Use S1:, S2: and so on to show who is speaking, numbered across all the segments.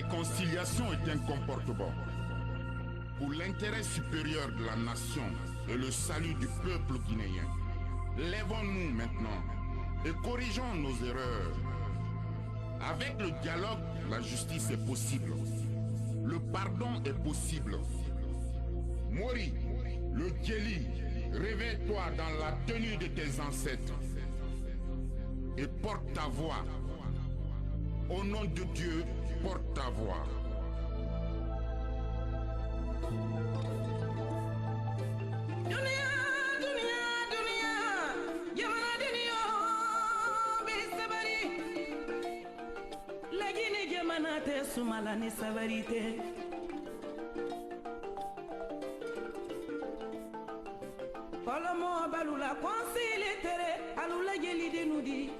S1: réconciliation est un comportement pour l'intérêt supérieur de la nation et le salut du peuple guinéen. Lèvons-nous maintenant et corrigeons nos erreurs. Avec le dialogue, la justice est possible. Le pardon est possible. Mori, le Djeli, réveille-toi dans la tenue de tes ancêtres et porte ta voix. Au nom de Dieu, porte ta voix.
S2: Polomo balula consile tere alula jeli de nudi.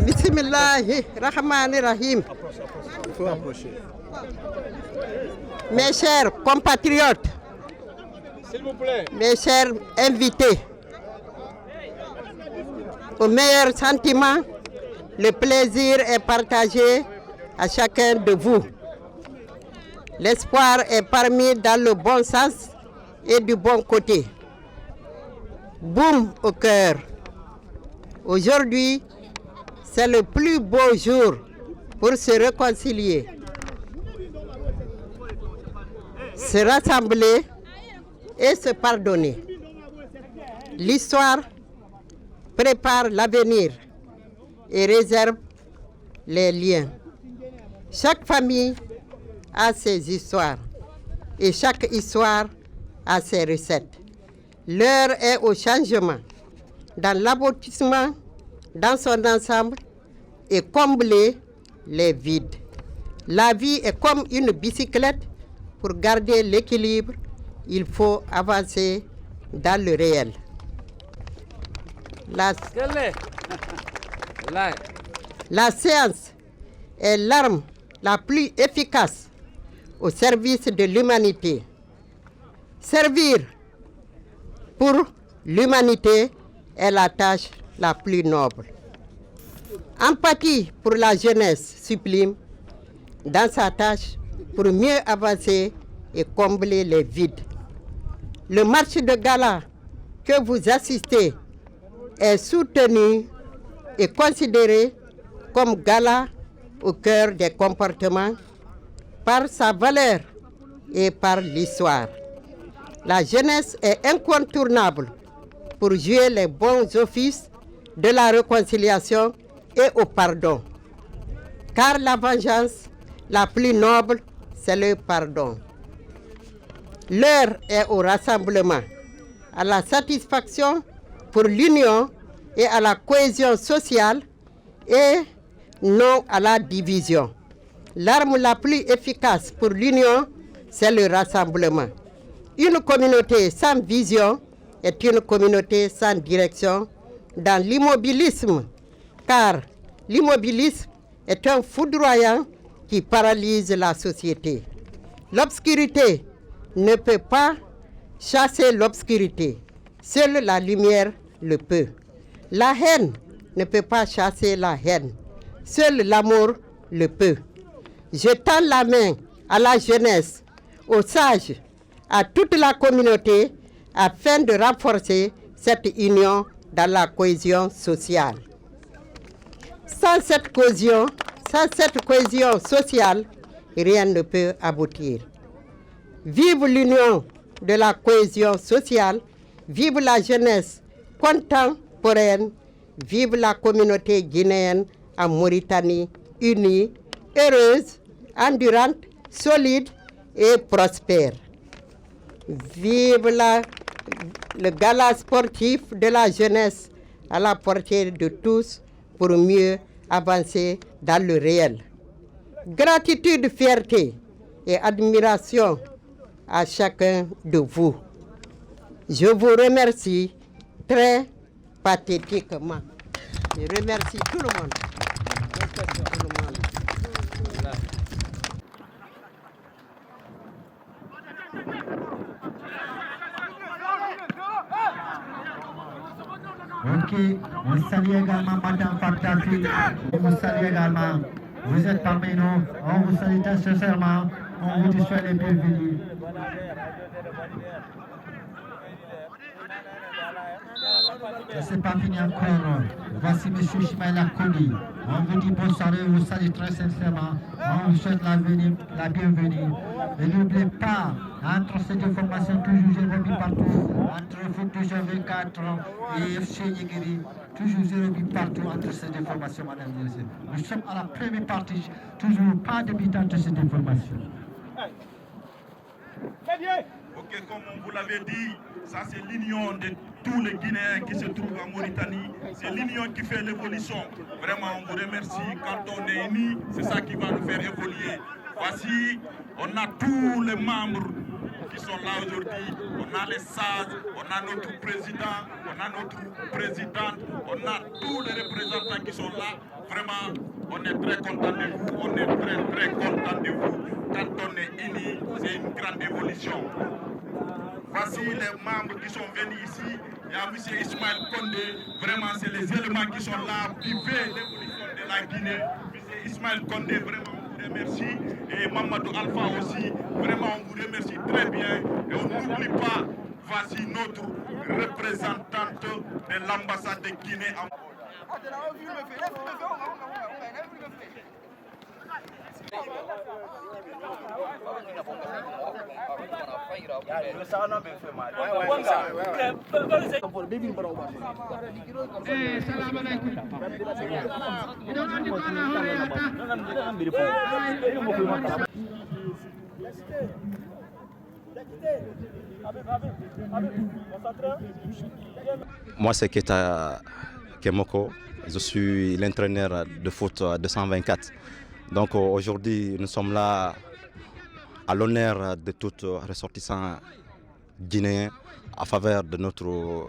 S3: Bismillahirrahmanirrahim. Mes chers compatriotes,
S4: s'il vous plaît,
S3: mes chers invités, au meilleur sentiment, le plaisir est partagé à chacun de vous. L'espoir est parmi dans le bon sens et du bon côté. Boum au cœur. Aujourd'hui, c'est le plus beau jour pour se réconcilier, se rassembler et se pardonner. L'histoire prépare l'avenir et réserve les liens. Chaque famille a ses histoires et chaque histoire a ses recettes. L'heure est au changement, dans l'aboutissement, dans son ensemble, et combler les vides. La vie est comme une bicyclette. Pour garder l'équilibre, il faut avancer dans le réel. La séance est l'arme la plus efficace au service de l'humanité. Servir pour l'humanité est la tâche la plus noble. Empathie pour la jeunesse sublime dans sa tâche pour mieux avancer et combler les vides. Le marche de gala que vous assistez est soutenu et considéré comme gala au cœur des comportements par sa valeur et par l'histoire. La jeunesse est incontournable pour jouer les bons offices de la réconciliation et au pardon. Car la vengeance la plus noble, c'est le pardon. L'heure est au rassemblement, à la satisfaction pour l'union et à la cohésion sociale et non à la division. L'arme la plus efficace pour l'union, c'est le rassemblement. Une communauté sans vision est une communauté sans direction dans l'immobilisme, car l'immobilisme est un foudroyant qui paralyse la société. L'obscurité ne peut pas chasser l'obscurité. Seule la lumière le peut. La haine ne peut pas chasser la haine. Seul l'amour le peut. Je tends la main à la jeunesse, aux sages, à toute la communauté afin de renforcer cette union dans la cohésion sociale. Sans cette cohésion sociale, rien ne peut aboutir. Vive l'union de la cohésion sociale, vive la jeunesse contemporaine, vive la communauté guinéenne en Mauritanie, unie, heureuse, endurante, solide et prospère. Vive le gala sportif de la jeunesse à la portée de tous pour mieux avancer dans le réel. Gratitude, fierté et admiration à chacun de vous. Je vous remercie très pathétiquement. Je remercie tout le monde.
S5: Ok, on salue également Madame Fantafi, on vous salue également. Vous êtes parmi nous, on vous salue très sincèrement, on vous dit soyez les bienvenus. Je ne sais pas fini encore. Voici M. Ismaël Koli. On vous dit bonsoir et vous salue très sincèrement. On vous souhaite la bienvenue. Et n'oubliez pas, entre ces deux formations, toujours j'ai remis partout. Entre Foot 24 et FC Yegiri, toujours j'ai remis partout entre ces deux formations, madame et messieurs. Nous sommes à la première partie, toujours pas de but entre ces deux formations.
S6: Ok, comme on vous l'avait dit, ça c'est l'union de tous les Guinéens qui se trouvent en Mauritanie. C'est l'union qui fait l'évolution. Vraiment, on vous remercie. Quand on est unis, c'est ça qui va nous faire évoluer. Voici, on a tous les membres qui sont là aujourd'hui. On a les sages, on a notre président, on a notre présidente, on a tous les représentants qui sont là. Vraiment, on est très content de vous. On est très content de vous. Quand on est unis, c'est une grande évolution. Voici les membres qui sont venus ici. Il y a M. Ismaël Condé. Vraiment, c'est les éléments qui sont là. Vivez l'évolution de la Guinée. M. Ismaël Condé, vraiment, on vous remercie. Et Mamadou Alpha aussi. Vraiment, on vous remercie très bien. Et on n'oublie pas, voici notre représentante de l'ambassade de Guinée.
S7: Moi, c'est Keta Kemoko. Je suis l'entraîneur de foot 224. Donc aujourd'hui, nous sommes là à l'honneur de tous les ressortissants guinéens à faveur de notre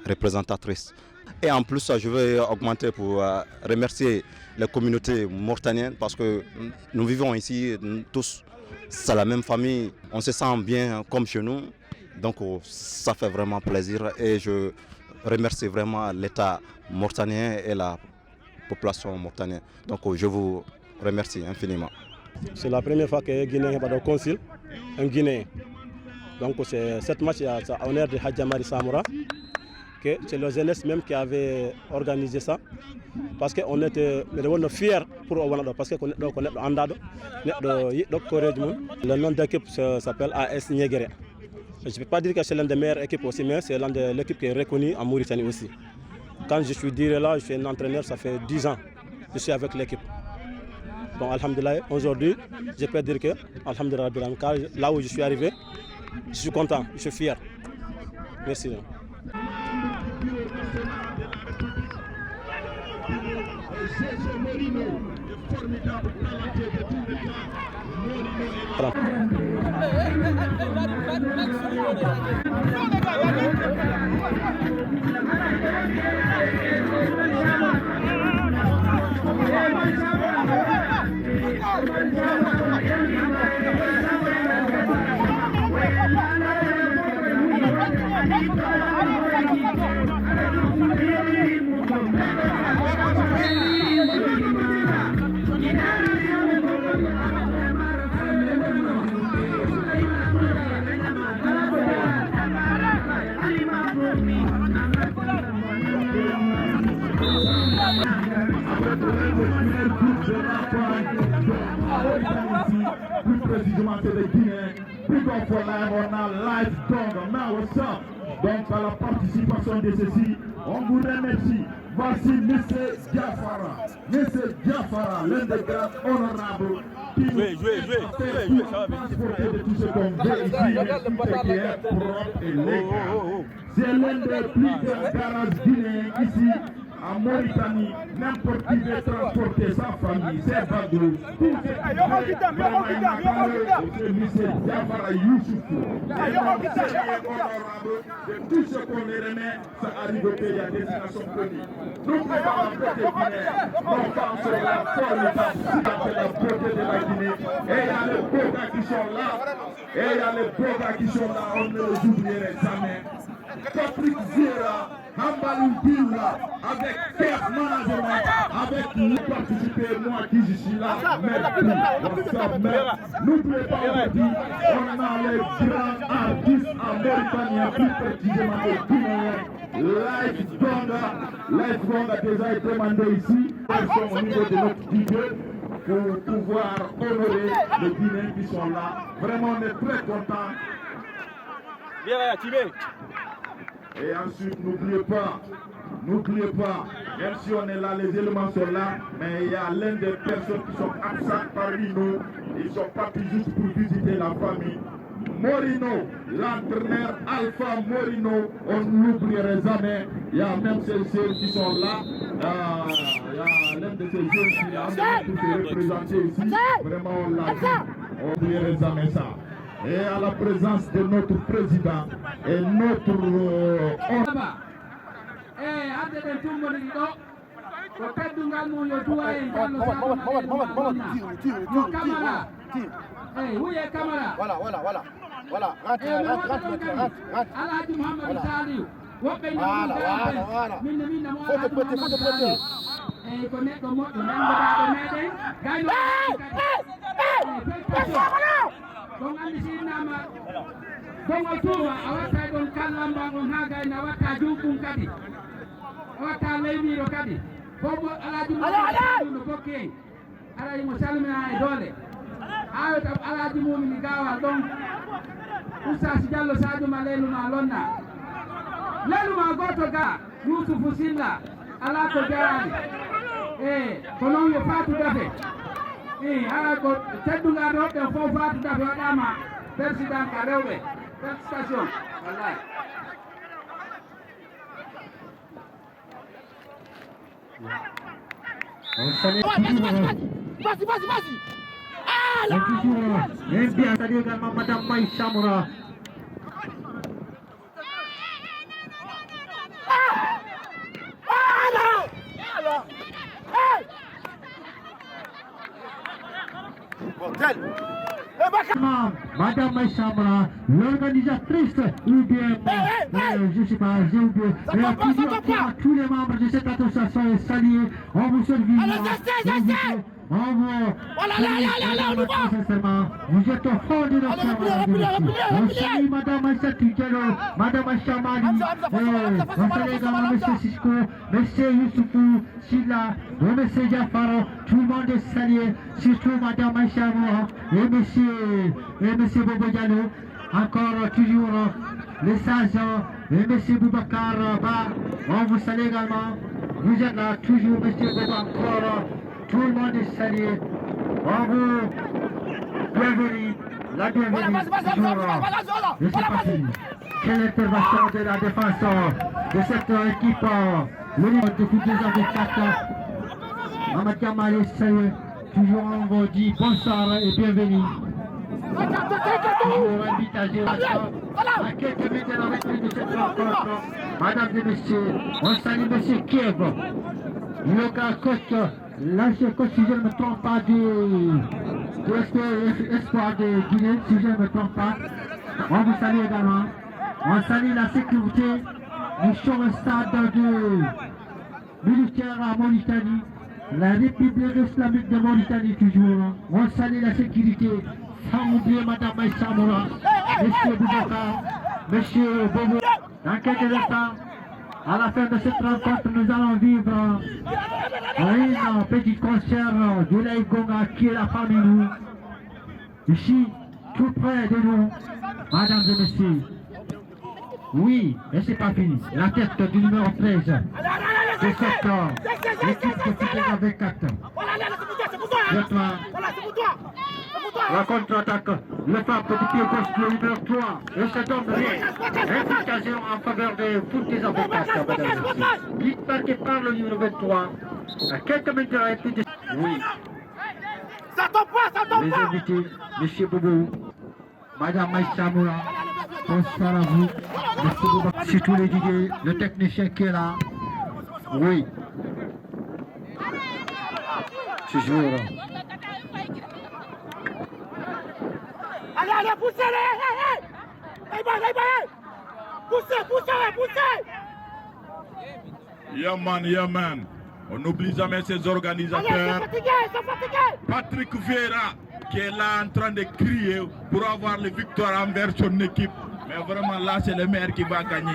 S7: représentatrice. Et en plus, je vais augmenter pour remercier la communauté mauritanienne parce que nous vivons ici tous, c'est la même famille, on se sent bien comme chez nous. Donc ça fait vraiment plaisir et je remercie vraiment l'État mauritanien et la population mauritanienne. Donc je vous remercie infiniment.
S8: C'est la première fois que Guinée va au Conseil, un Guinéen. Donc c'est cette match à l'honneur de Hadjamari Samoura, que c'est le jeunesse même qui avait organisé ça. Parce qu'on était fiers pour Owanado, parce qu'on est Andado, le nom d'équipe s'appelle AS Niégéré. Je ne peux pas dire que c'est l'une des meilleures équipes aussi, mais c'est l'une de l'équipe qui est reconnue en Mauritanie aussi. Quand je suis là, je suis un entraîneur, ça fait 10 ans que je suis avec l'équipe. Bon, alhamdoulilah, aujourd'hui, je peux dire que, alhamdoulilah, là où je suis arrivé, je suis content, je suis fier. Merci.
S9: Thank you. Plus précisément, c'est des Guinéens. Big up for live, on a live dong. Now, what's up? Donc, à la participation de ceci, on vous remercie. Voici M. Diafara. M. Diafara, l'un des grands honorables qui nous transporter de tout ce qu'on veut ici, mais tout qui est propre et légal. C'est l'un des plus grands garages guinéens ici. En Mauritanie, n'importe qui veut transporter sa famille, ses bagous, tout ce qui est vraiment c'est M. Diafara Youssoufou. Et donc, c'est honorable de tout ce qu'on les remet, ça arrive au pays à destination connue. N'oubliez pas la beauté guinéenne, nos femmes sont là, formidables, c'est la beauté de la Guinée. Et il y a les beaux gars qui sont là, on ne les oublierait jamais. Patrick Vieira, Hambalou Dioula, avec Kev Management, avec nous participer, moi qui je suis là, n'oubliez pas aujourd'hui, on a les grands artistes en Mauritanie, plus précisément les Guinéens. Live Gong a déjà été demandé ici, elles sont au niveau de notre DJ pour pouvoir honorer les Guinéens qui sont là. Vraiment, on est très contents. Et ensuite, n'oubliez pas, même si on est là, les éléments sont là, mais il y a l'un des personnes qui sont absentes parmi nous, ils sont partis juste pour visiter la famille. Morino, l'entraîneur Alpha Morino, on ne l'oublierait jamais. Il y a même ces jeunes qui sont là. Il y a l'un de ces jeunes qui a se représenter ici. Vraiment, on l'a vu. On n'oublierait jamais ça. Et à la présence de notre président et notre
S10: Voilà, rentre.
S11: Alaji mumini gawa donc Oustaz Diallo Sadio ma lelu ma lonna lelu ma goto ga Youssoufou Silla ala ko jaani kono yo fatu dafe ala ko teddunga do be fo fatu dafe wadama président ka rewbe station wallahi
S5: Vas-y. Et bien, ça dit également Madame Maïcha Moura. Madame Maïcha Moura, l'organisatrice ou bien, je ne sais pas, j'ai oublié, tous les membres de cette association est salué, on vous salue. Vous êtes au fond de notre on salue Madame Aïssa Tukelo, Madame Aïcha Mali, on salue également M. Sisko, M. Youssoufou, Silla, M. Diafara, tout le monde est salué, surtout Madame Aïcha Moura et M. Bobo Diallo, encore toujours les sages et M. Boubacar Ba, on vous salue également, vous êtes là toujours M. Bobo encore. Tout le monde est salué. Bravo. Bienvenue. La bienvenue. Je sais pas si. Quelle intervention de la défense de cette équipe. Le niveau depuis 2024. Ahmad Gamal est salué. Toujours on vous dit bonsoir et bienvenue. Je invite à Gération à quelques minutes de la reprise de cette rencontre. Madame et messieurs, on salue M. Kiev. Le gars coach. L'ancien coach, si je ne me trompe pas, de l'espoir de Guinée, si je ne me trompe pas. On vous salue également. On salue la sécurité. Nous sommes un stade de militaire à Mauritanie. La République islamique de Mauritanie toujours. On salue la sécurité. Sans oublier Madame Maïssa Moura, Monsieur Boubacar, Monsieur Bobo. Dans quelques instants, À la fin de cette rencontre, nous allons vivre un petit concert de l'Aïgonga qui est là parmi nous. Ici, tout près de nous, mesdames et messieurs. Oui, et c'est pas fini. La tête du numéro 13 de cette l'équipe de Fidèle avec 4. La contre-attaque, le frappe du pied gauche, le numéro 3. Et cet homme implication en faveur de toutes les avocats, madame et messieurs. Vite marqué par le numéro 23. À quelques minutes de la réplique. Oui. Les invités, monsieur Boubou, madame Maïssa Moula, bonsoir à vous. Merci beaucoup. Surtout les Didier, le technicien qui est là. Oui. Toujours.
S10: Allez, poussez-les! Poussez!
S9: Yeah man. On n'oublie jamais ces organisateurs.
S10: Allez, ils sont fatigués!
S9: Patrick Vieira qui est là en train de crier pour avoir les victoires envers son équipe. Mais vraiment là, c'est le maire qui va gagner.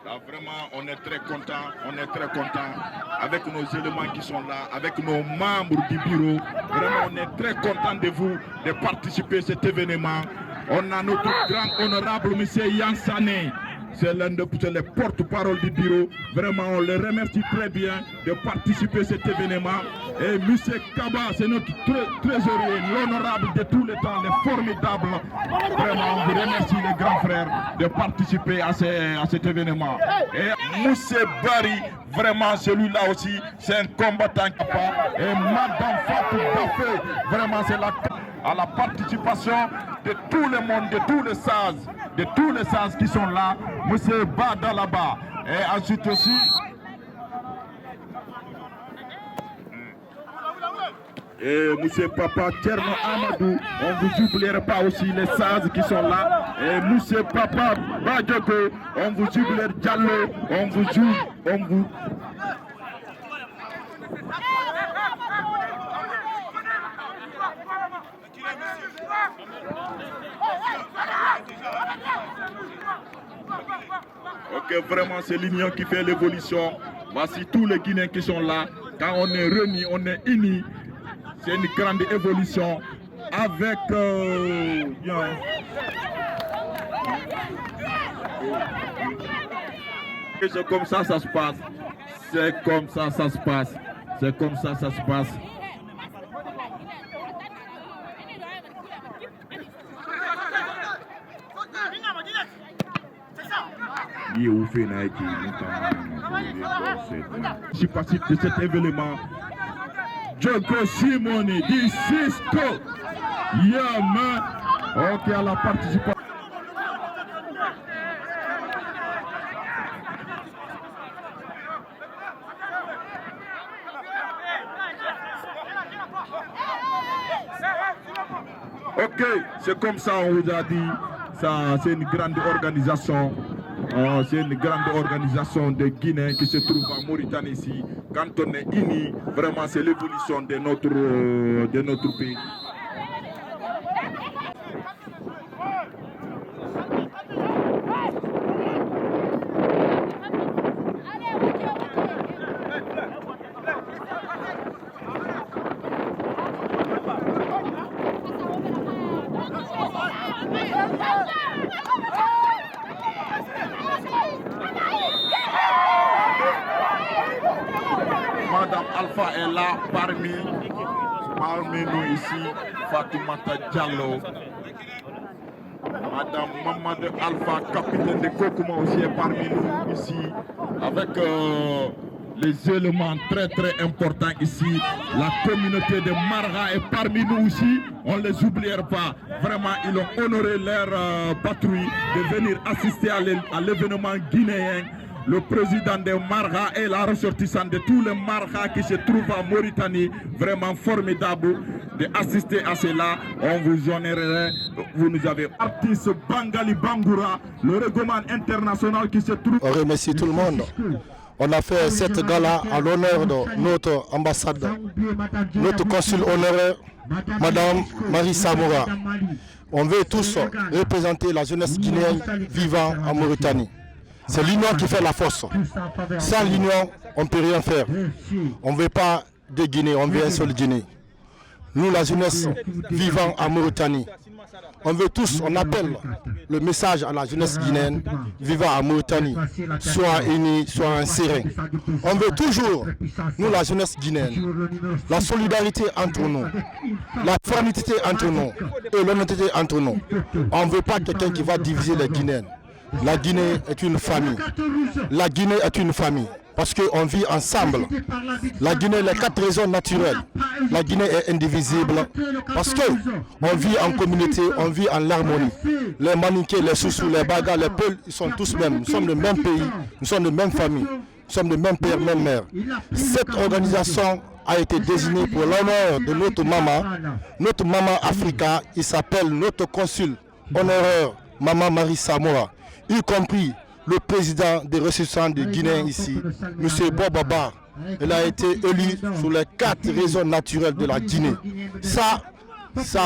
S9: Là, vraiment, on est très content avec nos éléments qui sont là, avec nos membres du bureau. Vraiment, on est très content de vous, de participer à cet événement. On a notre grand honorable monsieur Yann Sané. C'est l'un de les porte-parole du bureau. Vraiment, on le remercie très bien de participer à cet événement. Et M. Kaba, c'est notre trésorier, l'honorable de tous les temps, le formidable. Vraiment, on vous remercie les grands frères de participer à cet événement. Et M. Barry, vraiment celui-là aussi, c'est un combattant capable. Et Madame Fatou Bafé, vraiment c'est à la participation de tout le monde, de tous les sages qui sont là, M. Bada là-bas. Et ensuite aussi, et M. Papa Tcherno Amadou, on ne vous oubliera pas aussi les sages qui sont là. Et M. Papa Badjoko, on vous oublie Diallo, on vous Ok, vraiment c'est l'union qui fait l'évolution. Voici tous les Guinéens qui sont là. Quand on est réunis, on est unis. C'est une grande évolution avec c'est comme ça ça se passe. C'est comme ça ça se passe. C'est comme ça ça se passe. Je suis parti de cet événement. Djoko Simoni du Cisco. Yeah man. Ok, à la participation. Ok, c'est comme ça on vous a dit. Ça, c'est une grande organisation. C'est une grande organisation de Guinée qui se trouve en Mauritanie ici. Quand on est unis, vraiment c'est l'évolution de notre pays. Madame Alpha est là parmi nous ici, Fatoumata Diallo. Madame Mamadou Alpha, capitaine de Kokouma aussi est parmi nous ici, avec les éléments très importants ici. La communauté de Marga est parmi nous aussi, on ne les oubliera pas. Vraiment, ils ont honoré leur patrouille de venir assister à l'événement guinéen. Le président de Marga et la ressortissante de tous les Marga qui se trouvent en Mauritanie, vraiment formidable d'assister à cela. On vous honorerait, vous nous avez artiste Bangali Bangoura, le règlement international qui se trouve.
S12: On remercie tout le monde. On a fait cette gala à l'honneur de notre ambassade, notre consul honoraire, Madame Marissa Moura. On veut tous représenter la jeunesse guinéenne vivant en Mauritanie. C'est l'union qui fait la force. Sans l'union, on ne peut rien faire. On ne veut pas de Guinée, on veut un seul Guinée. Nous, la jeunesse vivant en Mauritanie, on veut tous, on appelle le message à la jeunesse guinéenne vivant en Mauritanie, soit unis, soit un serein. On veut toujours, nous, la jeunesse guinéenne, la solidarité entre nous, la fraternité entre nous et l'honnêteté entre nous. On ne veut pas quelqu'un qui va diviser les Guinéens. La Guinée est une famille. La Guinée est une famille. Parce qu'on vit ensemble. La Guinée, les 4 raisons naturelles. La Guinée est indivisible. Parce qu'on vit en communauté, on vit en harmonie. Les Maniqués, les Soussous, les Bagas, les Peuls, ils sont tous mêmes. Nous sommes de même pays, nous sommes de même famille. Nous sommes de même père, même mère. Cette organisation a été désignée pour l'honneur de notre maman Africa. Il s'appelle notre consul honoraire, Maman Marissa Moura, y compris le président des ressortissants de Guinée ici, M. Bobaba. Il a été élu sur les 4 raisons naturelles de la Guinée. Ça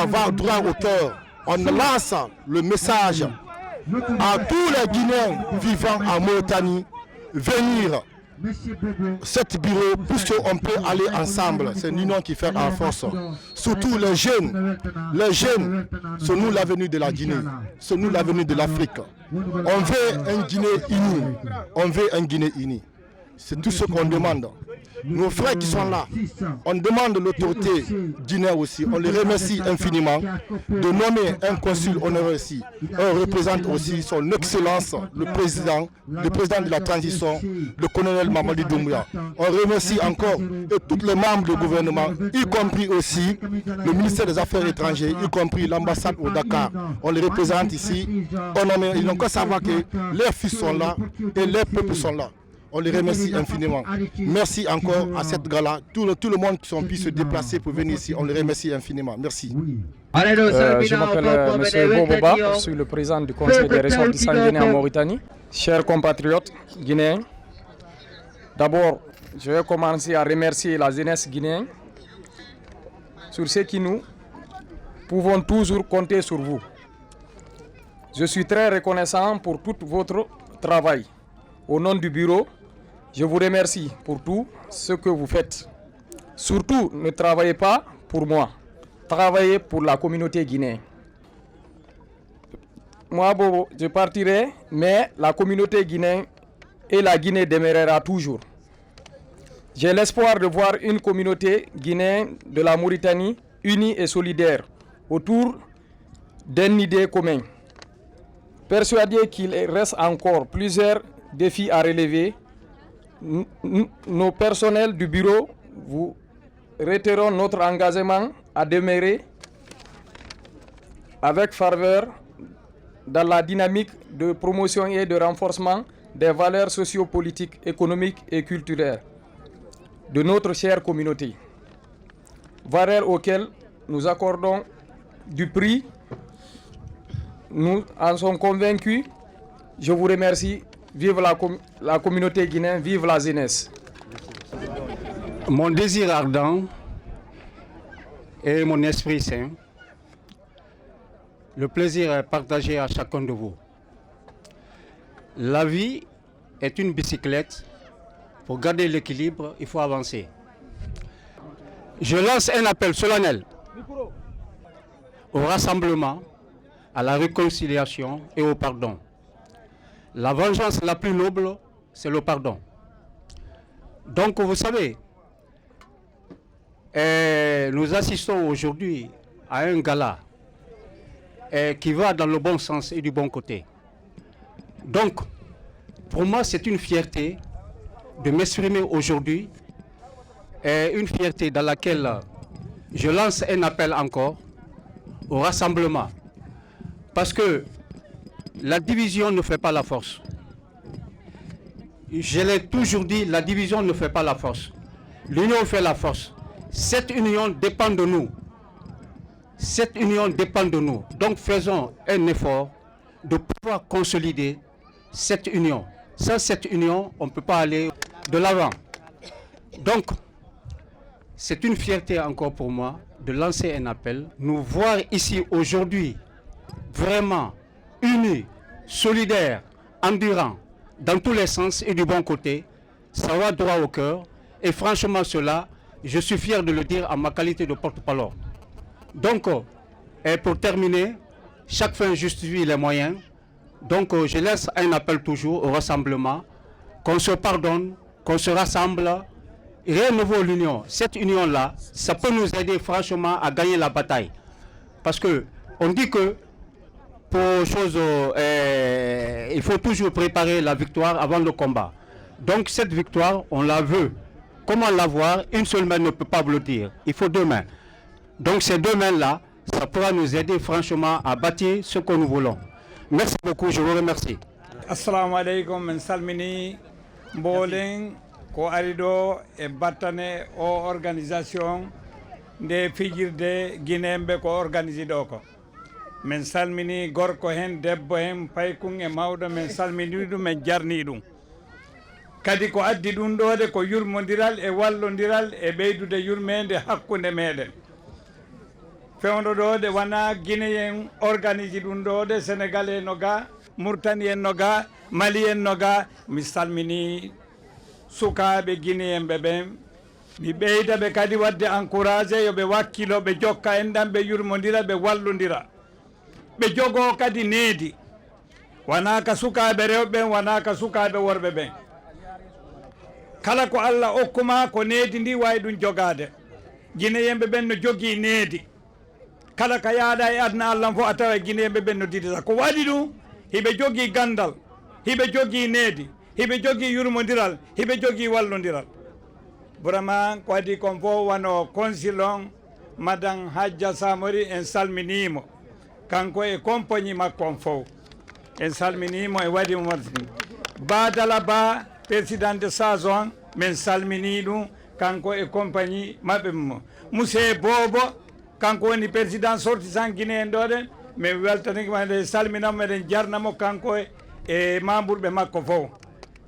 S12: va droit au cœur. On lance le message à tous les Guinéens vivant en Mauritanie, venir cet bureau, puisqu'on peut aller ensemble. C'est l'union qui fait la force. Surtout les jeunes, c'est nous l'avenir de la Guinée, c'est nous l'avenir de l'Afrique. On veut un Guinée uni, on veut un Guinée uni. C'est tout ce qu'on demande. Nos frères qui sont là, on demande l'autorité guinéenne aussi. On les remercie infiniment de nommer un consul honoraire ici. On représente aussi son excellence, le président de la transition, le colonel Mamadi Doumbouya. On remercie encore tous les membres du gouvernement, y compris aussi le ministère des Affaires étrangères, y compris l'ambassade au Dakar. On les représente ici. Ils n'ont qu'à savoir que leurs fils sont là et leurs peuples sont là. On les remercie infiniment. Merci encore à cette gala. Tout le monde qui ont pu se déplacer pour venir ici, on les remercie infiniment. Merci.
S13: Je m'appelle M. Boboba, je suis le président du Conseil des ressortissants guinéens en Mauritanie. Chers compatriotes guinéens, d'abord, je vais commencer à remercier la jeunesse guinéenne sur ce qui nous pouvons toujours compter sur vous. Je suis très reconnaissant pour tout votre travail. Au nom du bureau, je vous remercie pour tout ce que vous faites. Surtout, ne travaillez pas pour moi. Travaillez pour la communauté guinéenne. Moi, Bobo, je partirai, mais la communauté guinéenne et la Guinée demeurera toujours. J'ai l'espoir de voir une communauté guinéenne de la Mauritanie unie et solidaire autour d'une idée commune. Persuadé qu'il reste encore plusieurs défis à relever, nos personnels du bureau vous réitérons notre engagement à demeurer avec ferveur dans la dynamique de promotion et de renforcement des valeurs sociopolitiques, économiques et culturelles de notre chère communauté. Valeurs auxquelles nous accordons du prix. Nous en sommes convaincus. Je vous remercie. Vive la communauté guinéenne, vive la jeunesse.
S14: Mon désir ardent et mon esprit saint, le plaisir est partagé à chacun de vous. La vie est une bicyclette. Pour garder l'équilibre, il faut avancer. Je lance un appel solennel au rassemblement, à la réconciliation et au pardon. La vengeance la plus noble, c'est le pardon. Donc, vous savez, nous assistons aujourd'hui à un gala qui va dans le bon sens et du bon côté. Donc, pour moi, c'est une fierté de m'exprimer aujourd'hui est une fierté dans laquelle je lance un appel encore au rassemblement. Parce que la division ne fait pas la force. Je l'ai toujours dit, la division ne fait pas la force. L'union fait la force. Cette union dépend de nous. Cette union dépend de nous. Donc faisons un effort de pouvoir consolider cette union. Sans cette union, on ne peut pas aller de l'avant. Donc, c'est une fierté encore pour moi de lancer un appel. Nous voir ici aujourd'hui vraiment unis, solidaires, endurants, dans tous les sens et du bon côté, ça va droit au cœur. Et franchement, cela, je suis fier de le dire en ma qualité de porte-parole. Donc, et pour terminer, chaque fin justifie les moyens. Donc, je laisse un appel toujours au rassemblement, qu'on se pardonne, qu'on se rassemble. Rien ne vaut l'union. Cette union-là, ça peut nous aider franchement à gagner la bataille. Parce que on dit que pour chose, il faut toujours préparer la victoire avant le combat. Donc cette victoire, on la veut. Comment l'avoir? Une seule main ne peut pas blottir. Il faut deux mains. Donc ces deux mains-là, ça pourra nous aider franchement à bâtir ce que nous voulons. Merci beaucoup, je vous remercie.
S15: Assalamu alaikum, men salmini, mbolen, ko arido e battane o organisation de fijirde Guinéembe ko organisé ɗo ko. Men salmini gorko hen, debbo hen, paykun e mawɗo, men salmini ɗum, men jarni ɗum. Kadi ko addi ɗum ɗo de ko yurmodiral e wallodiral e ɓeydude yurmede hakkunde meɗen. Fewndo ɗo de wana Guinéen organise ɗum ɗo de Sénégal en no ga, Mauritanie en no ga, Mali en no ga. Mi salmini sukaɓe Guinéenɓe ɓen, mi ɓeyda ɓe kadi wadde encouragé yoɓe wakkilo ɓe jokka en ɗan ɓe yurmodira ɓe wallodira ɓe jogo kadi needi, wona ka sukaɓe rewɓe ɓen, wona ka sukaɓe worɓe ɓen. Kala ko Allah hokkuma ko needi ndi wawi ɗum jogade. Guinéenɓe ɓen no jogui needi, kala ka yaaɗa e aduna Allah fof a tawa Guinéenɓe ɓen no didata. Ko waɗi ɗum hiɓe jogui gandal, hiɓe jogui needi, hiɓe jogui yurmodiral, hiɓe jogui wallodiral. Vraiment ko waɗi kon fof wano consul on madame Hadja Samori, en salminimo kanko e compagnie makko on fof, en salminimo e waɗimo martini. Badala Ba, président de saison, men salmini ɗum kanko e compagnie maɓɓe mo. Monsieur Bobo, kanko woni président sortissant Guinéen ɗo ɗen, min weltanima e salminamo eɗen jarnamo kanko e membre ɓe makko fof.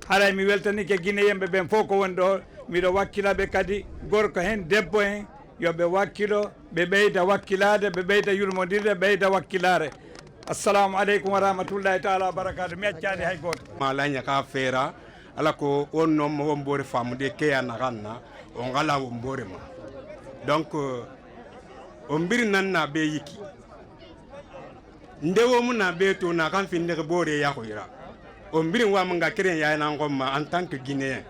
S15: Haray mi weltanike Guinéenɓe ɓen fof ko woni ɗo. Miɗo wakkilaɓe kadi gorko hen, debbo hen, yoɓe wakkilo, ɓe ɓeyda wakkilade, ɓe ɓeyda yurmodirde, ɓe ɓeyda wakkilare. Assalamu aleykum wa rahmatullahi taala wa barakatu. Mi accani hay goto.
S16: Malanya ka fera ala ko on nom wombore famude keya naganna on gala wombore ma. Donc on bir nanna be yiki. Ndewo muna be to na kan finde ke bore ya hoira. On bir wa manga kren ya na ngomma en tant que Guinéen.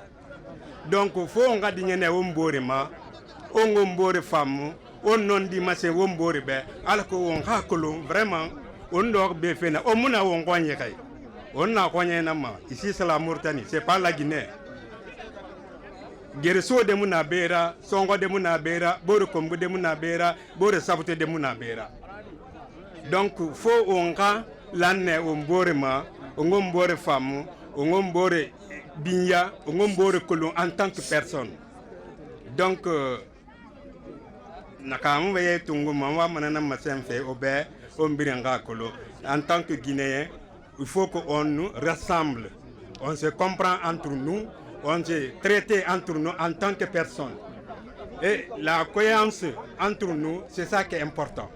S16: Donc fo on gadi nyene wombore ma, on wombore famu, on non di mase wombore be ala ko on hakolo vraiment on doit be fena on muna won kwanye kay. On na kwanye na ma. Ici c'est la Mauritanie, c'est pas la Guinée. Gereso de muna bera, songo de muna bera, bore kombo de muna bera, bore sabote de muna bera. Donc faut on ga lanne wombore ma, on wombore famu, on wombore binya, on wombore kolon en tant que personne. Donc nakamu veye tungu mawa manana masenfe obe ombiranga kolo. En tant que Guinéen, il faut qu'on nous rassemble. On se comprend entre nous, on se traite entre nous en tant que personne. Et la cohérence entre nous, c'est ça qui est important.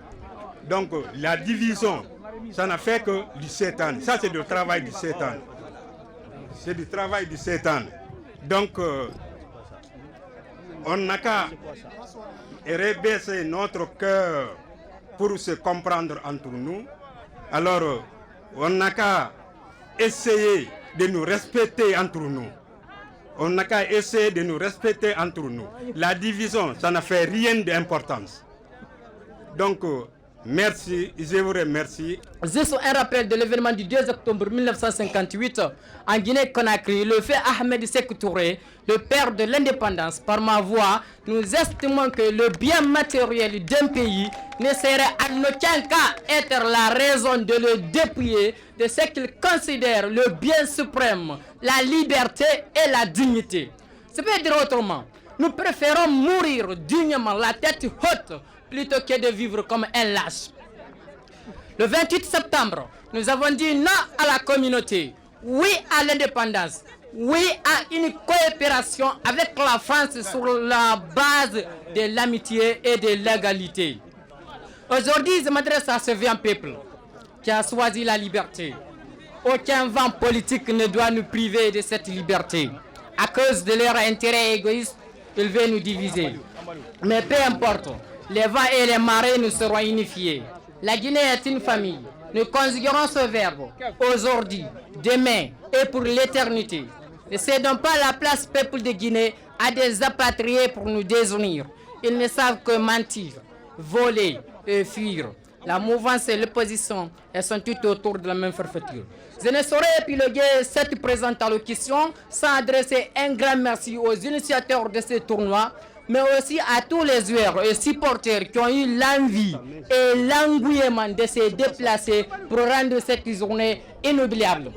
S16: Donc la division, ça n'a fait que du Satan. Ça c'est le travail du Satan. C'est du travail du Satan. Donc on n'a qu'à rebaisser notre cœur pour se comprendre entre nous. Alors on n'a qu'à essayer de nous respecter entre nous. On n'a qu'à essayer de nous respecter entre nous. La division, ça n'a fait rien d'importance. Donc, Merci, je vous remercie.
S17: Juste un rappel de l'événement du 2 octobre 1958 en Guinée-Conakry. Le fait Ahmed Sékou Touré, le père de l'indépendance, par ma voix, nous estimons que le bien matériel d'un pays ne serait en aucun cas être la raison de le dépouiller de ce qu'il considère le bien suprême, la liberté et la dignité. Ça veut dire autrement, nous préférons mourir dignement, la tête haute, plutôt que de vivre comme un lâche. Le 28 septembre, nous avons dit non à la communauté, oui à l'indépendance, oui à une coopération avec la France sur la base de l'amitié et de l'égalité. Aujourd'hui, je m'adresse à ce vaillant peuple qui a choisi la liberté. Aucun vent politique ne doit nous priver de cette liberté. À cause de leur intérêt égoïste, ils veulent nous diviser. Mais peu importe, les vents et les marées nous seront unifiés. La Guinée est une famille. Nous conjuguerons ce verbe aujourd'hui, demain et pour l'éternité. Ne cédons pas la place peuple de Guinée à des apatriés pour nous désunir. Ils ne savent que mentir, voler et fuir. La mouvance et l'opposition, elles sont toutes autour de la même forfaiture. Je ne saurais épiloguer cette présente allocution sans adresser un grand merci aux initiateurs de ce tournoi, mais aussi à tous les joueurs et supporters qui ont eu l'envie et l'engouement de se déplacer pour rendre cette journée inoubliable.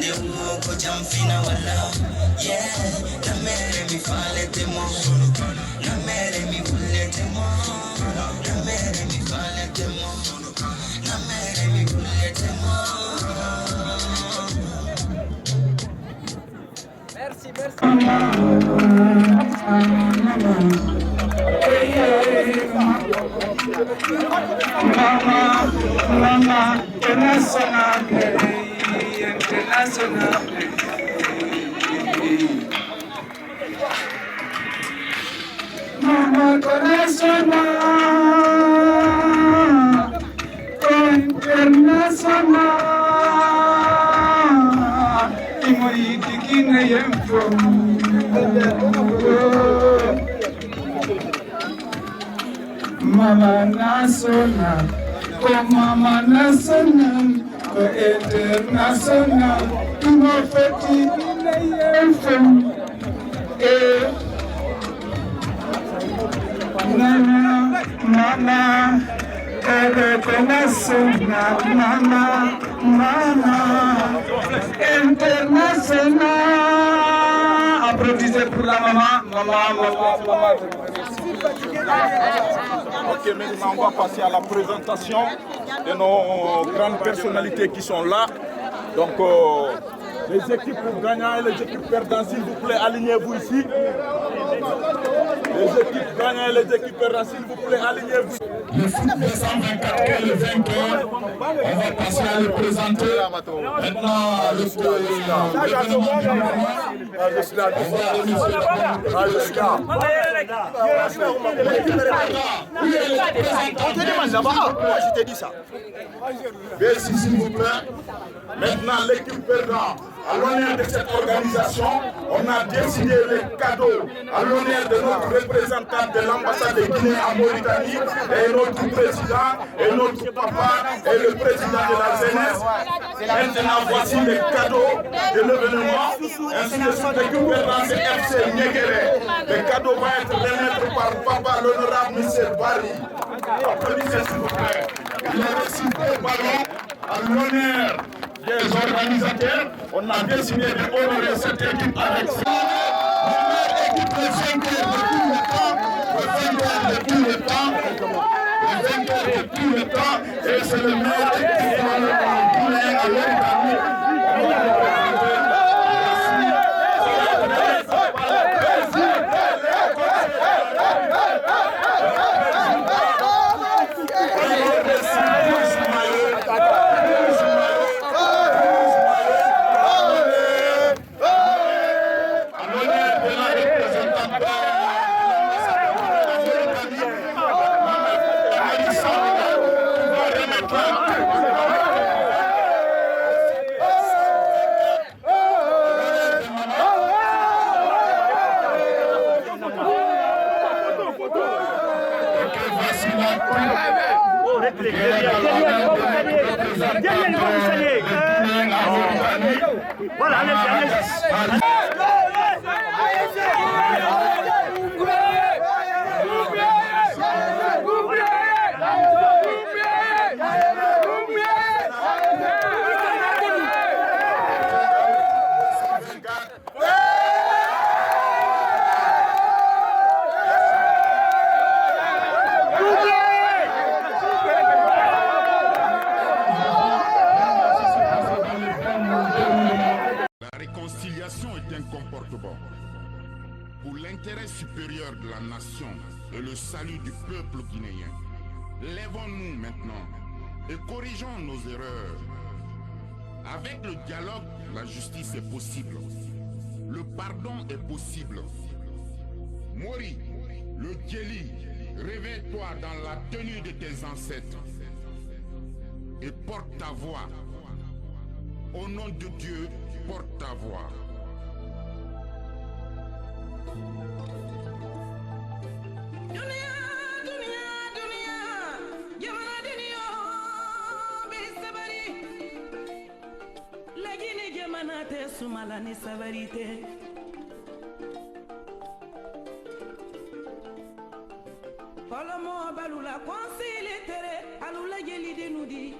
S18: de uko jamfina wala yeah na mere mi fale temo na mere mi bulle temo na mere mi fale temo na mere mi bulle temo.
S11: Merci, merci.
S19: Mama, international, international. Mama, international, international. Imoy digina yemfo. Mama national, oh mama national, oh international, tu m'as fait Nana, mama, international, mama, mama, international. Applaudissez pour la maman, maman.
S6: Ok, maintenant on va passer à la présentation de nos grandes personnalités qui sont là. Donc les équipes gagnantes et les équipes perdantes, s'il vous plaît, alignez-vous ici. Les équipes gagnantes et les équipes perdantes, s'il vous plaît, alignez-vous.
S9: Le foot 224 est le vainqueur. On va passer à le présenter. Maintenant,
S6: Je t'ai dit ça.
S9: Merci, s'il vous plaît. Maintenant, l'équipe perdante, à l'honneur de cette organisation, on a décidé les cadeaux à l'honneur de notre représentant de l'ambassade de Guinée en Mauritanie, et notre président, et notre papa, et le président de la jeunesse. Maintenant, voici les cadeaux de l'événement, ainsi de suite l'équipe perdante de FC Niéguéré. Les cadeaux vont être remis par papa l'honorable M. Barry. Applaudissez s'il vous plaît. Il a reçu des ballons à l'honneur des organisateurs. On a décidé d'honorer cette équipe avec ça. La meilleure équipe de tous les temps, le vainqueur de tous les temps, et c'est le meilleur équipe de Mauritanie.
S10: Voilà, allez-y.
S1: Pour l'intérêt supérieur de la nation et le salut du peuple guinéen, lèvons-nous maintenant et corrigeons nos erreurs. Avec le dialogue, la justice est possible. Le pardon est possible. Mori, le Djeli, réveille-toi dans la tenue de tes ancêtres et porte ta voix. Au nom de Dieu, porte ta voix.
S2: Sumala ni savarite Polomo balula konsile tere alula yeli de nudi